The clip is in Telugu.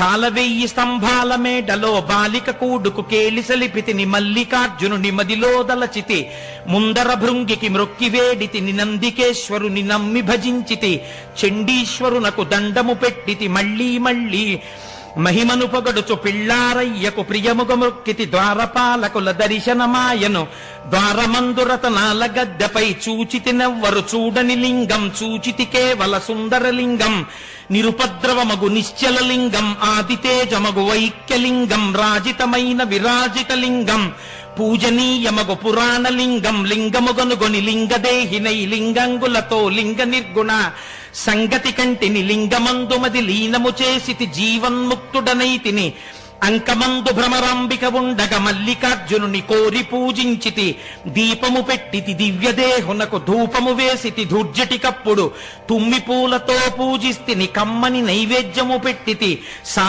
సాలవెయ్యి స్తంభాల మేడలో బాలిక కూడుకు కేలిసలిపితిని మల్లికార్జునుని మదిలో దలచితి ముందర భృంగికి మ్రొక్కి వేడితిని నందికేశ్వరుని నమ్మి భజించితి చండీశ్వరునకు దండము పెట్టితి మళ్ళీ మళ్ళీ మహిమను పొగడుచు పిళ్ళారయ్యకు ప్రియముగ మృక్కితి ద్వారపాలకుల దర్శనమాయను ద్వారమందురతనాల గద్దెపై చూచితి నెవ్వరు చూడని లింగం చూచితి కేవల సుందరలింగం నిరుపద్రవమగు నిశ్చల లింగం ఆదితేజమగు వైక్యలింగం రాజితమైన విరాజిత లింగం పూజనీయమగు పురాణలింగం లింగముగనుగొని లింగదేహినై లింగంగులతో లింగ నిర్గుణ సంగతి కంటిని లింగమందుమది లీనము చేసితి జీవన్ముక్తుడనైతిని అంకమందు భ్రమరాంబిక ఉండగ మల్లికార్జునుని కోరి పూజించితి దీపము పెట్టితి దివ్యదేహునకు ధూపము వేసితి ధూర్జటికప్పుడు తుమ్మి పూలతో పూజిస్తిని కమ్మని నైవేద్యము పెట్టితి